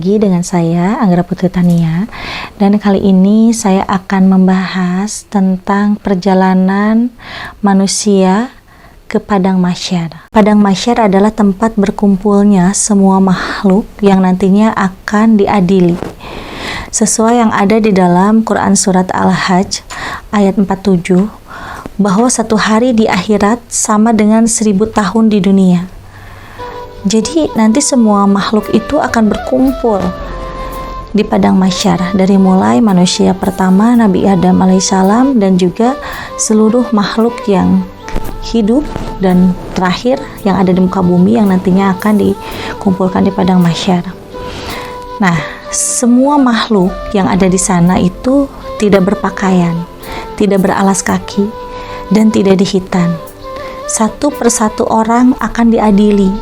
lagi dengan saya, Anggra Putri Tania, dan kali ini saya akan membahas tentang perjalanan manusia ke Padang Mahsyar. Padang Mahsyar adalah tempat berkumpulnya semua makhluk yang nantinya akan diadili. Sesuai yang ada di dalam Quran Surat Al-Hajj ayat 47, bahwa satu hari di akhirat sama dengan 1000 tahun di dunia. Jadi nanti semua makhluk itu akan berkumpul di Padang Mahsyar, dari mulai manusia pertama Nabi Adam alaihissalam dan juga seluruh makhluk yang hidup dan terakhir yang ada di muka bumi yang nantinya akan dikumpulkan di Padang Mahsyar. Nah, semua makhluk yang ada di sana itu tidak berpakaian, tidak beralas kaki, dan tidak dihitan. Satu persatu orang akan diadili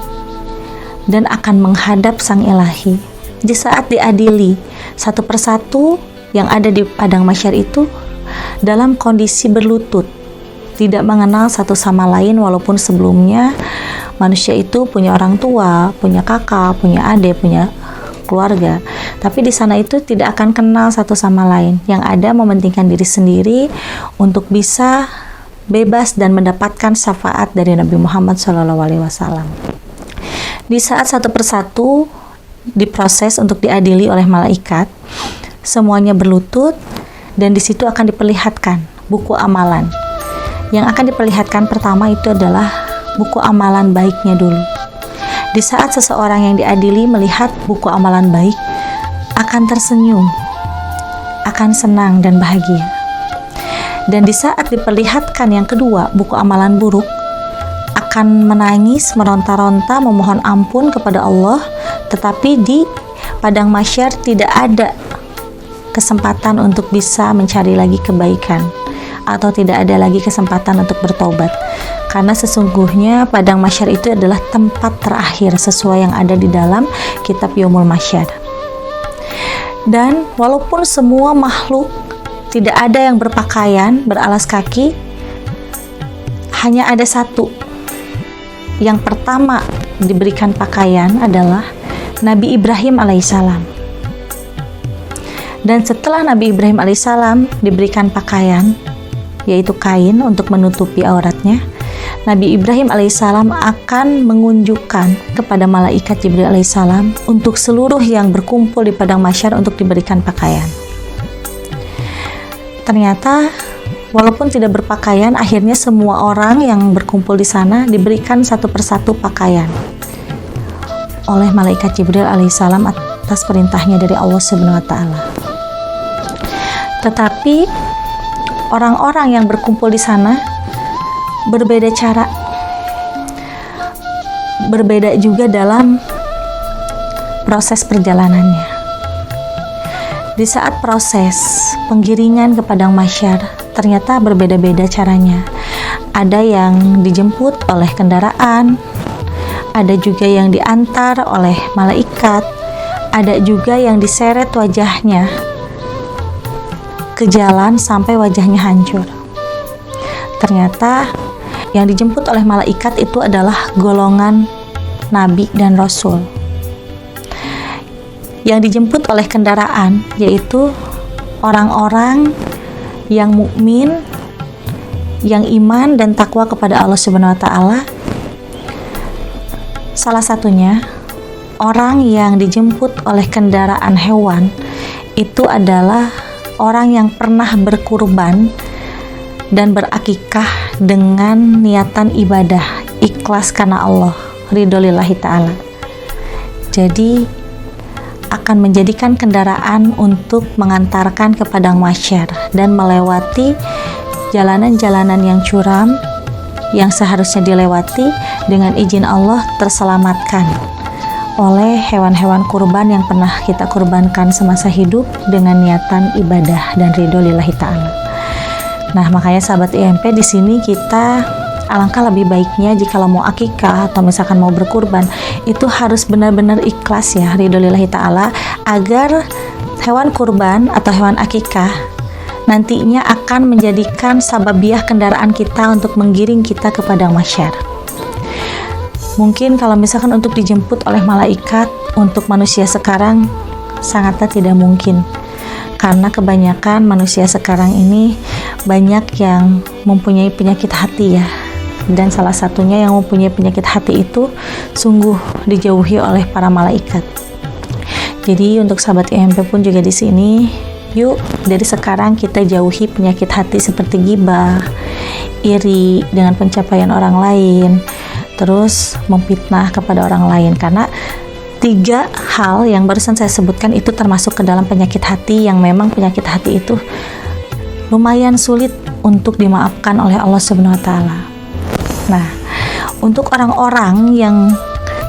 dan akan menghadap Sang Ilahi. Di saat diadili, satu persatu yang ada di Padang Mahsyar itu dalam kondisi berlutut, tidak mengenal satu sama lain, walaupun sebelumnya manusia itu punya orang tua, punya kakak, punya adik, punya keluarga. Tapi di sana itu tidak akan kenal satu sama lain. Yang ada mementingkan diri sendiri untuk bisa bebas dan mendapatkan syafaat dari Nabi Muhammad SAW. Di saat satu persatu diproses untuk diadili oleh malaikat, semuanya berlutut dan di situ akan diperlihatkan buku amalan. Yang akan diperlihatkan pertama itu adalah buku amalan baiknya dulu. Di saat seseorang yang diadili melihat buku amalan baik, akan tersenyum, akan senang dan bahagia. Dan di saat diperlihatkan yang kedua, buku amalan buruk, akan menangis, meronta-ronta, memohon ampun kepada Allah, tetapi di Padang Mahsyar tidak ada kesempatan untuk bisa mencari lagi kebaikan, atau tidak ada lagi kesempatan untuk bertobat, karena sesungguhnya Padang Mahsyar itu adalah tempat terakhir sesuai yang ada di dalam kitab Yaumul Mahsyar. Dan walaupun semua makhluk tidak ada yang berpakaian, beralas kaki, hanya ada satu yang pertama diberikan pakaian adalah Nabi Ibrahim alaihissalam. Dan setelah Nabi Ibrahim alaihissalam diberikan pakaian, yaitu kain untuk menutupi auratnya, Nabi Ibrahim alaihissalam akan mengunjukkan kepada malaikat Jibril alaihissalam untuk seluruh yang berkumpul di Padang Mahsyar untuk diberikan pakaian. Ternyata walaupun tidak berpakaian, akhirnya semua orang yang berkumpul di sana diberikan satu persatu pakaian oleh malaikat Jibril alaihissalam atas perintahnya dari Allah Subhanahu wa taala. Tetapi orang-orang yang berkumpul di sana berbeda cara, berbeda juga dalam proses perjalanannya. Di saat proses penggiringan ke Padang Mahsyar, ternyata berbeda-beda caranya. Ada yang dijemput oleh kendaraan, ada juga yang diantar oleh malaikat, ada juga yang diseret wajahnya ke jalan sampai wajahnya hancur. Ternyata yang dijemput oleh malaikat itu adalah golongan nabi dan rasul. Yang dijemput oleh kendaraan yaitu orang-orang yang mukmin, yang iman dan takwa kepada Allah Subhanahu wa taala. Salah satunya orang yang dijemput oleh kendaraan hewan itu adalah orang yang pernah berkurban dan berakikah dengan niatan ibadah ikhlas karena Allah, ridho lillahi ta'ala. Jadi akan menjadikan kendaraan untuk mengantarkan ke Padang Mahsyar dan melewati jalanan-jalanan yang curam yang seharusnya dilewati dengan izin Allah terselamatkan oleh hewan-hewan kurban yang pernah kita kurbankan semasa hidup dengan niatan ibadah dan ridho lillahi ta'ala. Nah, makanya sahabat IMP, di sini kita alangkah lebih baiknya jika mau akikah atau misalkan mau berkurban, itu harus benar-benar ikhlas ya, ridho lillahi ta'ala, agar hewan kurban atau hewan akikah nantinya akan menjadikan sababiah kendaraan kita untuk menggiring kita ke Padang Mahsyar. Mungkin kalau misalkan untuk dijemput oleh malaikat, untuk manusia sekarang sangatlah tidak mungkin. Karena kebanyakan manusia sekarang ini banyak yang mempunyai penyakit hati ya. Dan salah satunya yang mempunyai penyakit hati itu sungguh dijauhi oleh para malaikat. Jadi untuk sahabat IMP pun juga di sini, yuk dari sekarang kita jauhi penyakit hati seperti ghibah, iri dengan pencapaian orang lain, terus memfitnah kepada orang lain. Karena 3 hal yang barusan saya sebutkan itu termasuk ke dalam penyakit hati yang memang penyakit hati itu lumayan sulit untuk dimaafkan oleh Allah Subhanahu wa taala. Nah, untuk orang-orang yang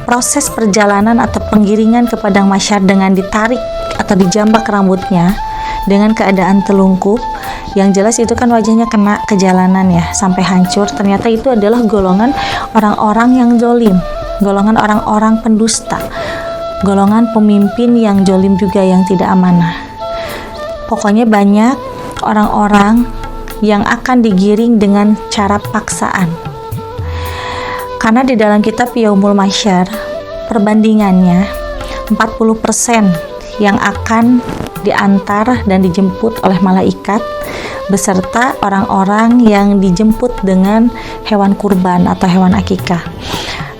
proses perjalanan atau penggiringan ke padang mahsyar dengan ditarik atau dijambak rambutnya dengan keadaan telungkup, yang jelas itu kan wajahnya kena ke jalanan ya sampai hancur, ternyata itu adalah golongan orang-orang yang zolim, golongan orang-orang pendusta, golongan pemimpin yang zolim juga, yang tidak amanah. Pokoknya banyak orang-orang yang akan digiring dengan cara paksaan. Karena di dalam kitab Yaumul Mahsyar perbandingannya 40% yang akan diantar dan dijemput oleh malaikat beserta orang-orang yang dijemput dengan hewan kurban atau hewan akikah.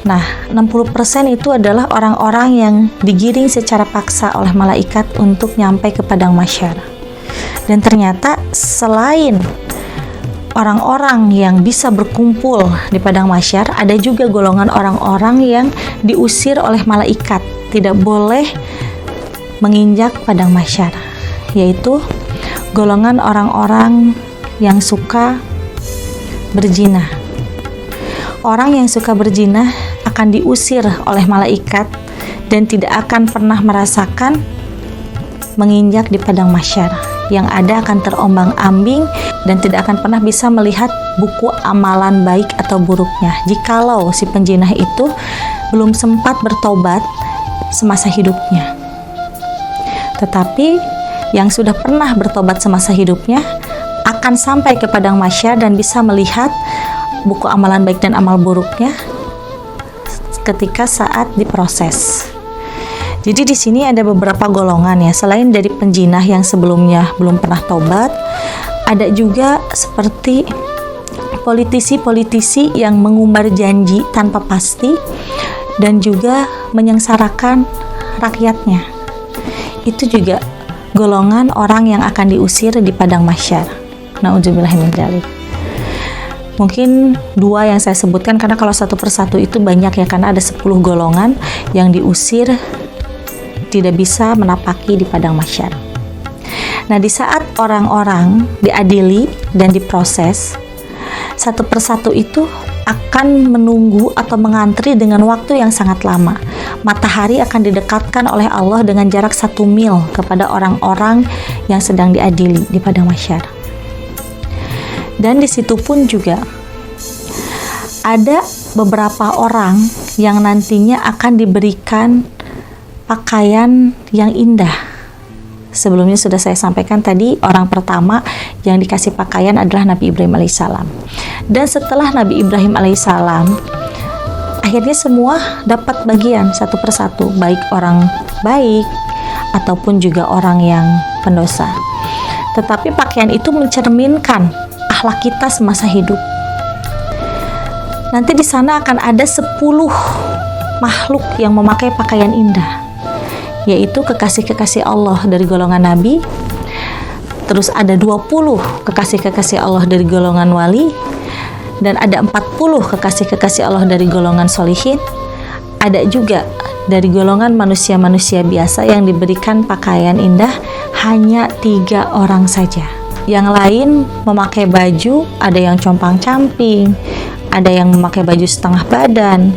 Nah, 60% itu adalah orang-orang yang digiring secara paksa oleh malaikat untuk nyampe ke padang mahsyar. Dan ternyata selain orang-orang yang bisa berkumpul di padang mahsyar, ada juga golongan orang-orang yang diusir oleh malaikat, tidak boleh menginjak padang mahsyar, yaitu golongan orang-orang yang suka berzina. Orang yang suka berzina akan diusir oleh malaikat dan tidak akan pernah merasakan menginjak di padang mahsyar. Yang ada akan terombang-ambing dan tidak akan pernah bisa melihat buku amalan baik atau buruknya jikalau si penjinah itu belum sempat bertobat semasa hidupnya. Tetapi yang sudah pernah bertobat semasa hidupnya akan sampai ke padang mahsyar dan bisa melihat buku amalan baik dan amal buruknya ketika saat diproses. Jadi di sini ada beberapa golongan ya, selain dari penjinah yang sebelumnya belum pernah tobat, ada juga seperti politisi-politisi yang mengumbar janji tanpa pasti dan juga menyengsarakan rakyatnya. Itu juga golongan orang yang akan diusir di padang mahsyar. Na'udzubillahi min dzalik. Mungkin 2 yang saya sebutkan, karena kalau satu persatu itu banyak ya, karena ada 10 golongan yang diusir, tidak bisa menapaki di padang mahsyar. Nah, di saat orang-orang diadili dan diproses, satu persatu itu akan menunggu atau mengantri dengan waktu yang sangat lama. Matahari akan didekatkan oleh Allah dengan jarak 1 mil kepada orang-orang yang sedang diadili di padang mahsyar. Dan di situ pun juga ada beberapa orang yang nantinya akan diberikan pakaian yang indah. Sebelumnya sudah saya sampaikan tadi, orang pertama yang dikasih pakaian adalah Nabi Ibrahim alaihissalam. Dan setelah Nabi Ibrahim alaihissalam, akhirnya semua dapat bagian satu persatu, baik orang baik ataupun juga orang yang pendosa. Tetapi pakaian itu mencerminkan akhlak kita semasa hidup. Nanti di sana akan ada 10 makhluk yang memakai pakaian indah, yaitu kekasih-kekasih Allah dari golongan Nabi. Terus ada 20 kekasih-kekasih Allah dari golongan wali, dan ada 40 kekasih-kekasih Allah dari golongan solihin. Ada juga dari golongan manusia-manusia biasa yang diberikan pakaian indah hanya 3 orang saja. Yang lain memakai baju, ada yang compang-camping, ada yang memakai baju setengah badan,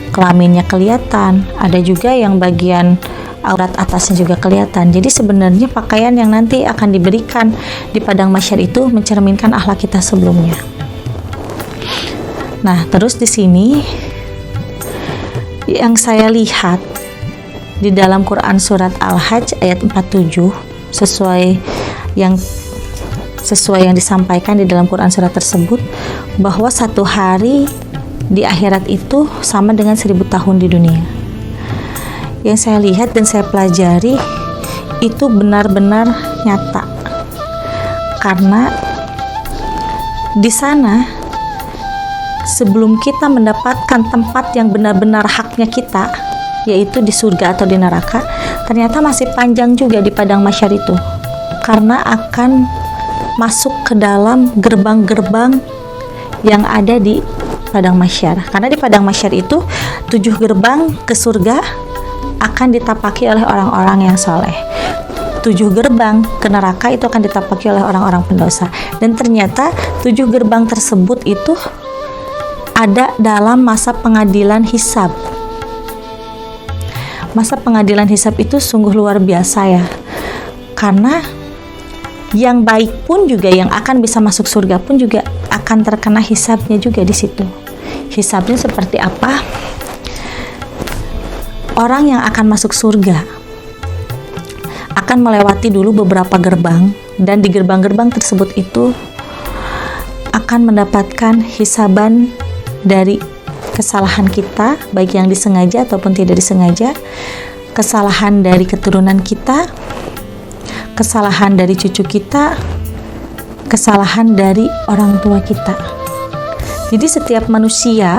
kelaminnya kelihatan, ada juga yang bagian aurat atasnya juga kelihatan. Jadi sebenarnya pakaian yang nanti akan diberikan di padang mahsyar itu mencerminkan akhlak kita sebelumnya. Nah, terus di sini yang saya lihat di dalam Quran surat Al-Hajj ayat 47, sesuai yang disampaikan di dalam Quran surat tersebut, bahwa satu hari di akhirat itu sama dengan 1000 tahun di dunia. Yang saya lihat dan saya pelajari, itu benar-benar nyata, karena di sana sebelum kita mendapatkan tempat yang benar-benar haknya kita, yaitu di surga atau di neraka, ternyata masih panjang juga di padang mahsyar itu, karena akan masuk ke dalam gerbang-gerbang yang ada di padang mahsyar. Karena di padang mahsyar itu 7 gerbang ke surga akan ditapaki oleh orang-orang yang soleh, 7 gerbang ke neraka itu akan ditapaki oleh orang-orang pendosa. Dan ternyata 7 gerbang tersebut itu ada dalam masa pengadilan hisab. Masa pengadilan hisab itu sungguh luar biasa ya, karena yang baik pun juga, yang akan bisa masuk surga pun juga akan terkena hisabnya juga di situ. Hisabnya seperti apa? Orang yang akan masuk surga akan melewati dulu beberapa gerbang, dan di gerbang-gerbang tersebut itu akan mendapatkan hisaban dari kesalahan kita, baik yang disengaja ataupun tidak disengaja, kesalahan dari keturunan kita, kesalahan dari cucu kita, kesalahan dari orang tua kita. Jadi setiap manusia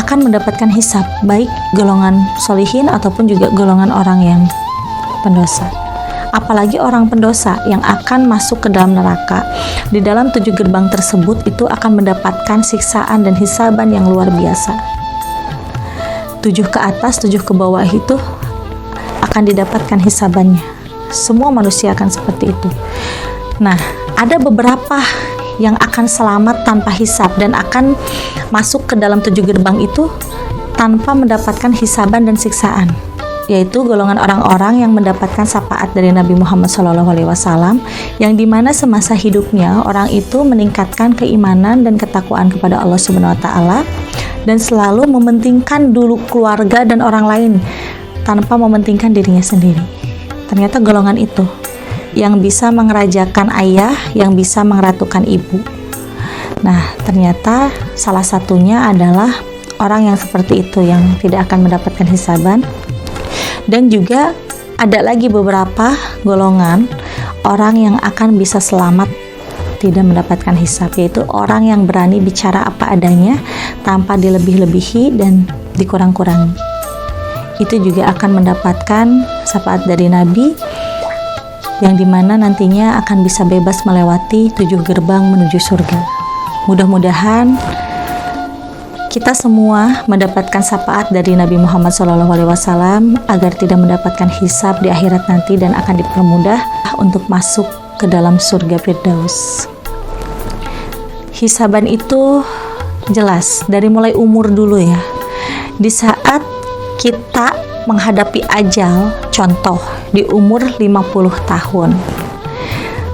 akan mendapatkan hisab, baik golongan solihin ataupun juga golongan orang yang pendosa. Apalagi orang pendosa yang akan masuk ke dalam neraka, di dalam 7 gerbang tersebut itu akan mendapatkan siksaan dan hisaban yang luar biasa. 7 ke atas, 7 ke bawah itu akan didapatkan hisabannya. Semua manusia akan seperti itu. Nah, ada beberapa yang akan selamat tanpa hisab dan akan masuk ke dalam 7 gerbang itu tanpa mendapatkan hisaban dan siksaan, yaitu golongan orang-orang yang mendapatkan syafaat dari Nabi Muhammad SAW, yang dimana semasa hidupnya orang itu meningkatkan keimanan dan ketakwaan kepada Allah Subhanahu Wa Taala dan selalu mementingkan dulu keluarga dan orang lain tanpa mementingkan dirinya sendiri. Ternyata golongan itu yang bisa mengerajakan ayah, yang bisa mengeratukan ibu. Nah, ternyata salah satunya adalah orang yang seperti itu, yang tidak akan mendapatkan hisaban. Dan juga ada lagi beberapa golongan orang yang akan bisa selamat tidak mendapatkan hisab, yaitu orang yang berani bicara apa adanya tanpa dilebih-lebihi dan dikurang-kurangi. Itu juga akan mendapatkan syafaat dari Nabi, yang dimana nantinya akan bisa bebas melewati 7 gerbang menuju surga. Mudah-mudahan kita semua mendapatkan syafaat dari Nabi Muhammad SAW agar tidak mendapatkan hisab di akhirat nanti dan akan dipermudah untuk masuk ke dalam surga Firdaus. Hisaban itu jelas dari mulai umur dulu ya. Di saat kita menghadapi ajal, contoh di umur 50 tahun.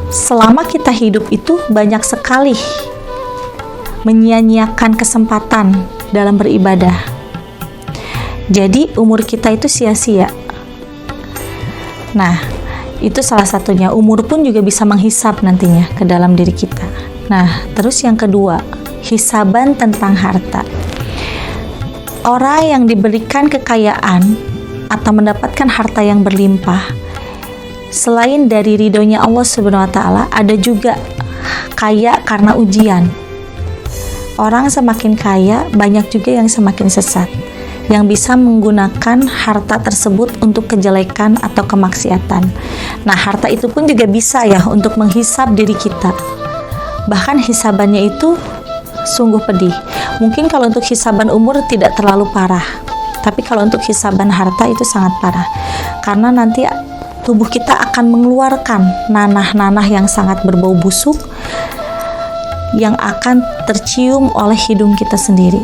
Selama kita hidup itu banyak sekali menyia-nyiakan kesempatan dalam beribadah. Jadi umur kita itu sia-sia. Nah, itu salah satunya. Umur pun juga bisa menghisap nantinya ke dalam diri kita. Nah, terus yang kedua, hisaban tentang harta. Orang yang diberikan kekayaan atau mendapatkan harta yang berlimpah, selain dari ridhonya Allah Subhanahu Wa Taala, ada juga kaya karena ujian. Orang semakin kaya, banyak juga yang semakin sesat, yang bisa menggunakan harta tersebut untuk kejelekan atau kemaksiatan. Nah, harta itu pun juga bisa ya untuk menghisap diri kita. Bahkan hisabannya itu sungguh pedih. Mungkin kalau untuk hisaban umur tidak terlalu parah, tapi kalau untuk hisaban harta itu sangat parah, karena nanti tubuh kita akan mengeluarkan nanah-nanah yang sangat berbau busuk yang akan tercium oleh hidung kita sendiri,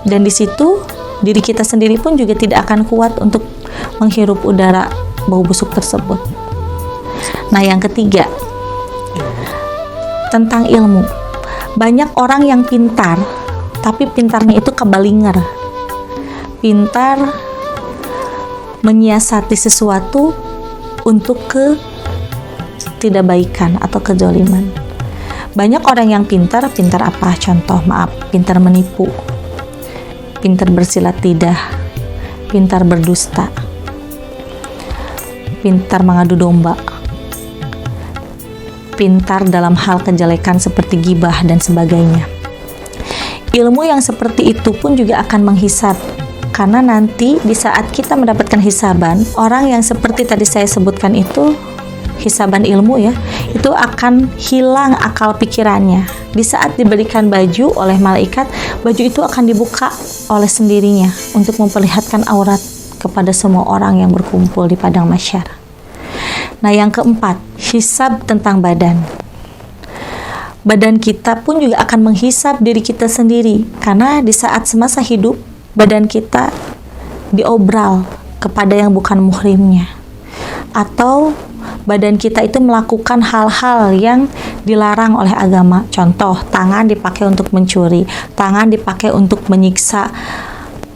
dan di situ diri kita sendiri pun juga tidak akan kuat untuk menghirup udara bau busuk tersebut. Nah, yang ketiga, tentang ilmu. Banyak orang yang pintar, tapi pintarnya itu kebalinger. Pintar menyiasati sesuatu untuk ketidakbaikan atau kezaliman. Banyak orang yang pintar apa? Contoh, pintar menipu, pintar bersilat lidah, pintar berdusta. pintar mengadu domba, pintar dalam hal kejelekan seperti gibah dan sebagainya. Ilmu yang seperti itu pun juga akan menghisab, karena nanti di saat kita mendapatkan hisaban, orang yang seperti tadi saya sebutkan itu, hisaban ilmu ya, itu akan hilang akal pikirannya. Di saat diberikan baju oleh malaikat, baju itu akan dibuka oleh sendirinya untuk memperlihatkan aurat kepada semua orang yang berkumpul di padang mahsyar. Nah, yang keempat, hisab tentang badan. Badan kita pun juga akan menghisab diri kita sendiri, karena di saat semasa hidup, badan kita diobral kepada yang bukan muhrimnya, atau badan kita itu melakukan hal-hal yang dilarang oleh agama. Contoh, tangan dipakai untuk mencuri, tangan dipakai untuk menyiksa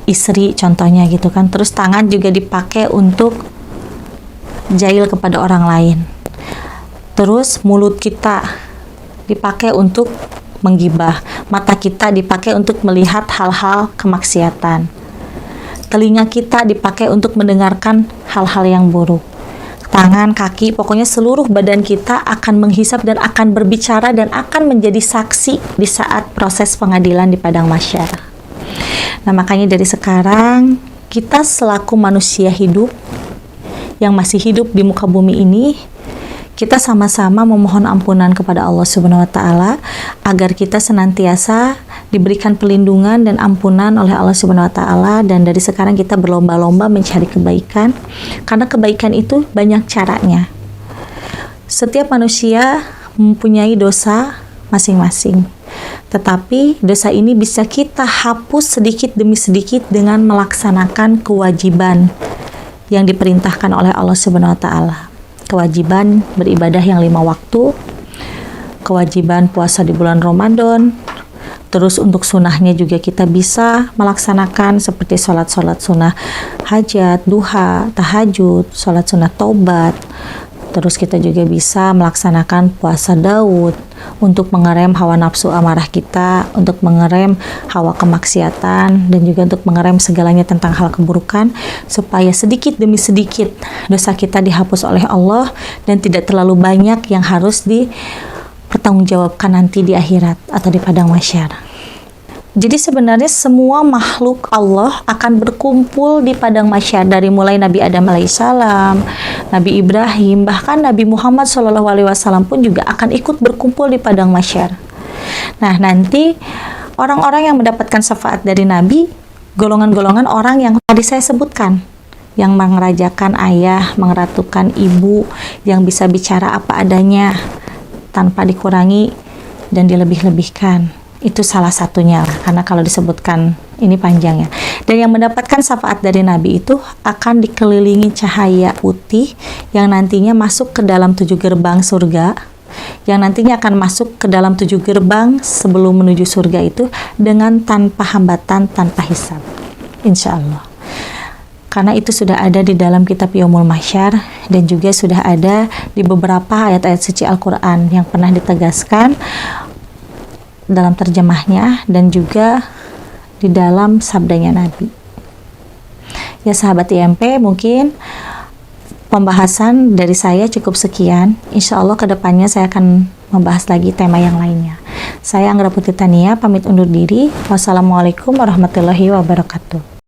istri, contohnya gitu kan. Terus tangan juga dipakai untuk jahil kepada orang lain. Terus mulut kita dipakai untuk menggibah, mata kita dipakai untuk melihat hal-hal kemaksiatan, telinga kita dipakai untuk mendengarkan hal-hal yang buruk, tangan, kaki, pokoknya seluruh badan kita akan menghisap dan akan berbicara dan akan menjadi saksi di saat proses pengadilan di padang mahsyar. Nah, makanya dari sekarang kita selaku manusia hidup yang masih hidup di muka bumi ini, kita sama-sama memohon ampunan kepada Allah Subhanahu wa Ta'ala agar kita senantiasa diberikan perlindungan dan ampunan oleh Allah Subhanahu wa Ta'ala, dan dari sekarang kita berlomba-lomba mencari kebaikan, karena kebaikan itu banyak caranya. Setiap manusia mempunyai dosa masing-masing, tetapi dosa ini bisa kita hapus sedikit demi sedikit dengan melaksanakan kewajiban yang diperintahkan oleh Allah Subhanahu wa Ta'ala. Kewajiban beribadah yang 5 waktu, kewajiban puasa di bulan Ramadan, terus untuk sunahnya juga kita bisa melaksanakan seperti sholat-sholat sunnah hajat, duha, tahajud, sholat sunnah taubat. Terus kita juga bisa melaksanakan puasa Daud untuk mengerem hawa nafsu amarah kita, untuk mengerem hawa kemaksiatan, dan juga untuk mengerem segalanya tentang hal keburukan, supaya sedikit demi sedikit dosa kita dihapus oleh Allah dan tidak terlalu banyak yang harus dipertanggungjawabkan nanti di akhirat atau di padang mahsyar. Jadi sebenarnya semua makhluk Allah akan berkumpul di padang mahsyar, dari mulai Nabi Adam alaihissalam, Nabi Ibrahim, bahkan Nabi Muhammad SAW pun juga akan ikut berkumpul di padang mahsyar. Nah, nanti orang-orang yang mendapatkan syafaat dari Nabi, golongan-golongan orang yang tadi saya sebutkan, yang mengerajakan ayah, mengeratukan ibu, yang bisa bicara apa adanya tanpa dikurangi dan dilebih-lebihkan. Itu salah satunya lah, karena kalau disebutkan ini panjang ya. Dan yang mendapatkan syafaat dari Nabi itu akan dikelilingi cahaya putih yang nantinya masuk ke dalam 7 gerbang surga, yang nantinya akan masuk ke dalam 7 gerbang sebelum menuju surga itu dengan tanpa hambatan, tanpa hisab, insya Allah. Karena itu sudah ada di dalam kitab Yaumul Mahsyar, dan juga sudah ada di beberapa ayat-ayat suci Al-Quran yang pernah ditegaskan dalam terjemahnya dan juga di dalam sabdanya Nabi. Ya sahabat IMP, mungkin pembahasan dari saya cukup sekian. Insya Allah kedepannya saya akan membahas lagi tema yang lainnya. Saya Anggra Putri Tania pamit undur diri. Wassalamualaikum warahmatullahi wabarakatuh.